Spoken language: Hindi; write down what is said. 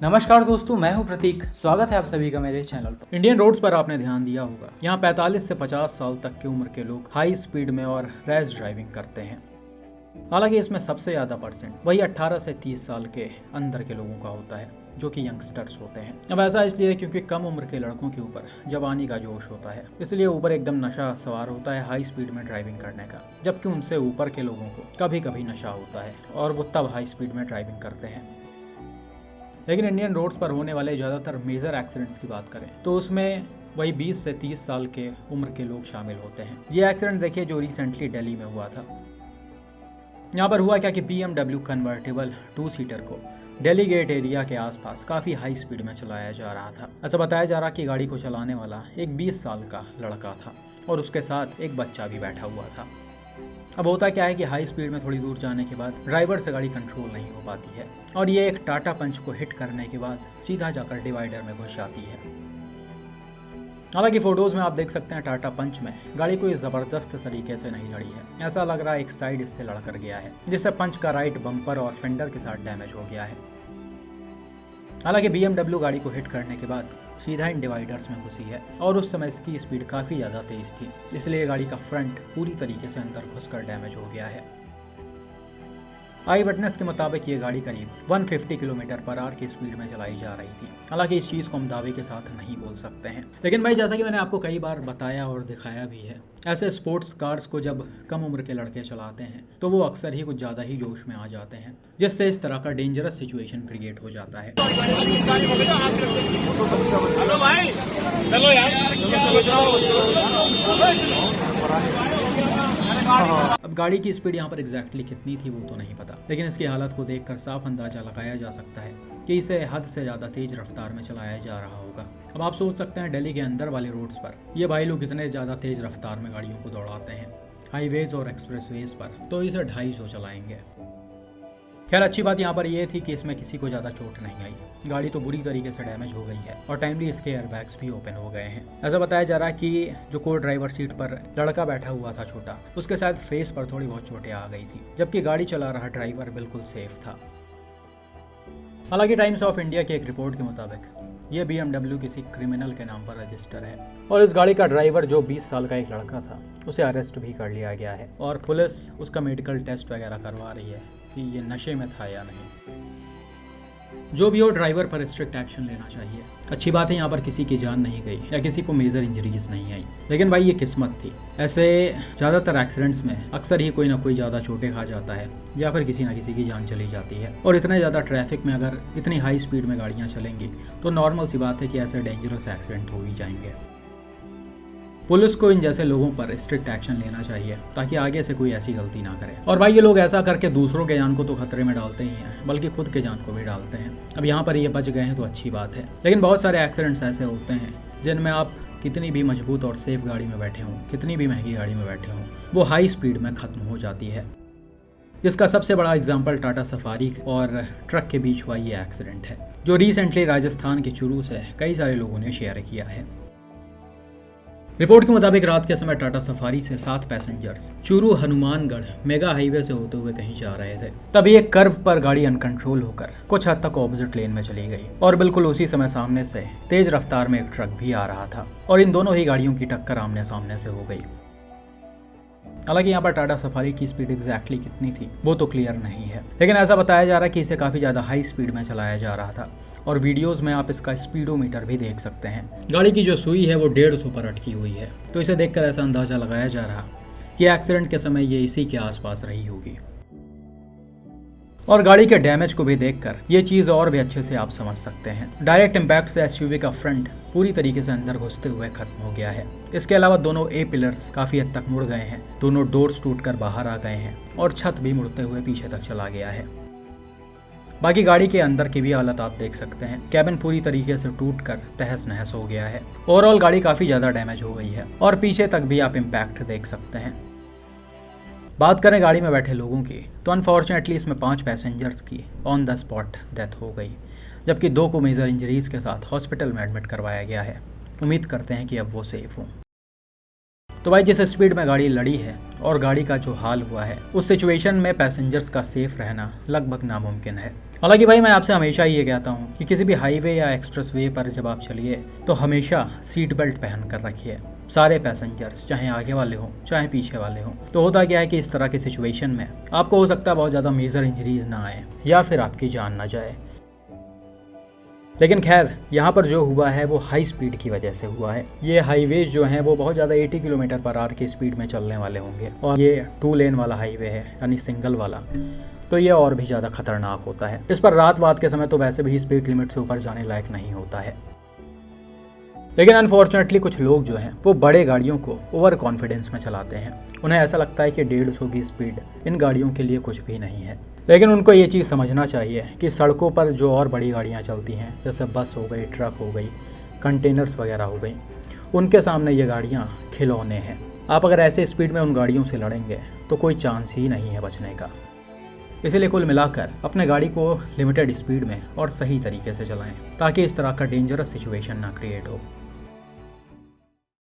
नमस्कार दोस्तों, मैं हूं प्रतीक। स्वागत है आप सभी का मेरे चैनल पर। इंडियन रोड्स पर आपने ध्यान दिया होगा, यहाँ 45 से 50 साल तक की उम्र के लोग हाई स्पीड में और रैश ड्राइविंग करते हैं। हालांकि इसमें सबसे ज़्यादा परसेंट वही 18 से 30 साल के अंदर के लोगों का होता है, जो कि यंगस्टर्स होते हैं। अब ऐसा इसलिए क्योंकि कम उम्र के लड़कों के ऊपर जवानी का जोश होता है, इसलिए ऊपर एकदम नशा सवार होता है हाई स्पीड में ड्राइविंग करने का, जबकि उनसे ऊपर के लोगों को कभी कभी नशा होता है और वो तब हाई स्पीड में ड्राइविंग करते हैं। लेकिन इंडियन रोड्स पर होने वाले ज़्यादातर मेजर एक्सीडेंट्स की बात करें तो उसमें वही 20 से 30 साल के उम्र के लोग शामिल होते हैं। ये एक्सीडेंट देखिए जो रिसेंटली दिल्ली में हुआ था। यहाँ पर हुआ क्या कि BMW कन्वर्टेबल 2 सीटर को दिल्ली गेट एरिया के आसपास काफ़ी हाई स्पीड में चलाया जा रहा था। ऐसा बताया जा रहा कि गाड़ी को चलाने वाला एक 20 साल का लड़का था और उसके साथ एक बच्चा भी बैठा हुआ था। अब होता क्या है कि हाई स्पीड में थोड़ी दूर जाने के बाद ड्राइवर से गाड़ी कंट्रोल नहीं हो पाती है और ये एक टाटा पंच को हिट करने के बाद सीधा जाकर डिवाइडर में घुस जाती है। हालांकि फोटोज में आप देख सकते हैं टाटा पंच में गाड़ी कोई ज़बरदस्त तरीके से नहीं लड़ी है। ऐसा लग रहा है एक साइड इससे लड़कर गया है, जिससे पंच का राइट बम्पर और फेंडर के साथ डैमेज हो गया है। हालांकि BMW गाड़ी को हिट करने के बाद सीधा इन डिवाइडर्स में घुसी है और उस समय इसकी स्पीड काफ़ी ज़्यादा तेज़ थी, इसलिए गाड़ी का फ्रंट पूरी तरीके से अंदर घुसकर डैमेज हो गया है। आई विटनेस के मुताबिक ये गाड़ी करीब 150 किलोमीटर पर आवर की स्पीड में चलाई जा रही थी। हालांकि इस चीज़ को हम दावे के साथ नहीं बोल सकते हैं, लेकिन भाई जैसा कि मैंने आपको कई बार बताया और दिखाया भी है, ऐसे स्पोर्ट्स कार्स को जब कम उम्र के लड़के चलाते हैं तो वो अक्सर ही कुछ ज़्यादा ही जोश में आ जाते हैं, जिससे इस तरह का डेंजरस सिचुएशन क्रिएट हो जाता है। हेलो भाई, चलो यार, अब गाड़ी की स्पीड यहाँ पर एग्जैक्टली कितनी थी वो तो नहीं पता, लेकिन इसकी हालत को देखकर साफ अंदाजा लगाया जा सकता है कि इसे हद से ज़्यादा तेज रफ्तार में चलाया जा रहा होगा। अब आप सोच सकते हैं दिल्ली के अंदर वाले रोड्स पर ये भाई लोग कितने ज़्यादा तेज रफ्तार में गाड़ियों को दौड़ाते हैं। हाईवेज और एक्सप्रेसवेज पर तो इसे 250 चलाएंगे। खैर अच्छी बात यहाँ पर यह थी कि इसमें किसी को ज़्यादा चोट नहीं आई। गाड़ी तो बुरी तरीके से डैमेज हो गई है और टाइमली इसके एयरबैग्स भी ओपन हो गए हैं। ऐसा बताया जा रहा है कि जो को ड्राइवर सीट पर लड़का बैठा हुआ था छोटा, उसके साथ फेस पर थोड़ी बहुत चोटें आ गई थी, जबकि गाड़ी चला रहा ड्राइवर बिल्कुल सेफ था। हालांकि टाइम्स ऑफ इंडिया की एक रिपोर्ट के मुताबिक ये BMW किसी क्रिमिनल के नाम पर रजिस्टर है और इस गाड़ी का ड्राइवर जो 20 साल का एक लड़का था उसे अरेस्ट भी कर लिया गया है और पुलिस उसका मेडिकल टेस्ट वगैरह करवा रही है कि ये नशे में था या नहीं। जो भी हो, ड्राइवर पर स्ट्रिक्ट एक्शन लेना चाहिए। अच्छी बात है यहाँ पर किसी की जान नहीं गई या किसी को मेजर इंजरीज नहीं आई, लेकिन भाई ये किस्मत थी। ऐसे ज़्यादातर एक्सीडेंट्स में अक्सर ही कोई ना कोई ज़्यादा चोटें खा जाता है या फिर किसी ना किसी की जान चली जाती है। और इतने ज़्यादा ट्रैफिक में अगर इतनी हाई स्पीड में गाड़ियाँ चलेंगी तो नॉर्मल सी बात है कि ऐसे डेंजरस एक्सीडेंट हो ही जाएंगे। पुलिस को इन जैसे लोगों पर स्ट्रिक्ट एक्शन लेना चाहिए ताकि आगे से कोई ऐसी गलती ना करे। और भाई ये लोग ऐसा करके दूसरों के जान को तो खतरे में डालते ही हैं, बल्कि खुद के जान को भी डालते हैं। अब यहाँ पर ये बच गए हैं तो अच्छी बात है, लेकिन बहुत सारे एक्सीडेंट्स ऐसे होते हैं जिनमें आप कितनी भी मजबूत और सेफ गाड़ी में बैठे हों, कितनी भी महंगी गाड़ी में बैठे हों, वो हाई स्पीड में ख़त्म हो जाती है। जिसका सबसे बड़ा एग्जाम्पल टाटा सफारी और ट्रक के बीच हुआ ये एक्सीडेंट है, जो रिसेंटली राजस्थान के चूरू से कई सारे लोगों ने शेयर किया है। रिपोर्ट के मुताबिक रात के समय टाटा सफारी से 7 passengers Churu Hanumangarh mega highway से होते हुए कहीं जा रहे थे। तभी एक कर्व पर गाड़ी अनकंट्रोल होकर कुछ हद तक ऑपोजिट लेन में चली गई और बिल्कुल उसी समय सामने से तेज रफ्तार में एक ट्रक भी आ रहा था और इन दोनों ही गाड़ियों की टक्कर आमने सामने से हो गई। हालांकि यहाँ पर टाटा सफारी की स्पीड एग्जैक्टली कितनी थी वो तो क्लियर नहीं है, लेकिन ऐसा बताया जा रहा है कि इसे काफ़ी ज़्यादा हाई स्पीड में चलाया जा रहा था और वीडियोस में आप इसका स्पीडोमीटर भी देख सकते हैं। गाड़ी की जो सुई है वो 150 पर अटकी हुई है, तो इसे देखकर ऐसा अंदाजा लगाया जा रहा कि एक्सीडेंट के समय ये इसी के आसपास रही होगी। और गाड़ी के डैमेज को भी देखकर ये चीज़ और भी अच्छे से आप समझ सकते हैं। डायरेक्ट इम्पैक्ट से SUV का फ्रंट पूरी तरीके से अंदर घुसते हुए खत्म हो गया है। इसके अलावा दोनों A पिलर्स काफ़ी हद तक मुड़ गए हैं, दोनों डोर्स टूटकर बाहर आ गए हैं और छत भी मुड़ते हुए पीछे तक चला गया है। बाकी गाड़ी के अंदर की भी हालत आप देख सकते हैं। कैबिन पूरी तरीके से टूटकर तहस नहस हो गया है। ओवरऑल गाड़ी काफ़ी ज़्यादा डैमेज हो गई है और पीछे तक भी आप इम्पैक्ट देख सकते हैं। बात करें गाड़ी में बैठे लोगों की तो अनफॉर्चुनेटली इसमें 5 पैसेंजर्स की ऑन द स्पॉट डेथ हो गई, जबकि 2 को मेजर इंजरीज के साथ हॉस्पिटल में एडमिट करवाया गया है। उम्मीद करते हैं कि अब वो सेफ हों। तो भाई जिस स्पीड में गाड़ी लड़ी है और गाड़ी का जो हाल हुआ है, उस सिचुएशन में पैसेंजर्स का सेफ रहना लगभग नामुमकिन है। हालांकि भाई मैं आपसे हमेशा ये कहता हूँ कि किसी भी हाईवे या एक्सप्रेस वे पर जब आप चलिए तो हमेशा सीट बेल्ट पहन कर रखिए, सारे पैसेंजर्स, चाहे आगे वाले हों चाहे पीछे वाले हों। तो होता क्या है कि इस तरह की सिचुएशन में आपको हो सकता है बहुत ज़्यादा मेजर इंजरीज ना आए या फिर आपकी जान ना जाए। लेकिन खैर यहाँ पर जो हुआ है वो हाई स्पीड की वजह से हुआ है। ये हाईवेज जो हैं वो बहुत ज़्यादा 80 किलोमीटर पर आवर की स्पीड में चलने वाले होंगे और ये 2 लेन वाला हाईवे है यानी सिंगल वाला, तो ये और भी ज़्यादा खतरनाक होता है। इस पर रात के समय तो वैसे भी स्पीड लिमिट से ऊपर जाने लायक नहीं होता है। लेकिन अनफॉर्चुनेटली कुछ लोग जो हैं वो बड़े गाड़ियों को ओवर कॉन्फिडेंस में चलाते हैं। उन्हें ऐसा लगता है कि 150 की स्पीड इन गाड़ियों के लिए कुछ भी नहीं है। लेकिन उनको ये चीज़ समझना चाहिए कि सड़कों पर जो और बड़ी गाड़ियाँ चलती हैं, जैसे बस हो गई, ट्रक हो गई, कंटेनर्स वगैरह हो गई, उनके सामने ये गाड़ियाँ खिलौने हैं। आप अगर ऐसे स्पीड में उन गाड़ियों से लड़ेंगे तो कोई चांस ही नहीं है बचने का। इसीलिए कुल मिलाकर अपने गाड़ी को लिमिटेड स्पीड में और सही तरीके से चलाएं ताकि इस तरह का डेंजरस सिचुएशन ना क्रिएट हो।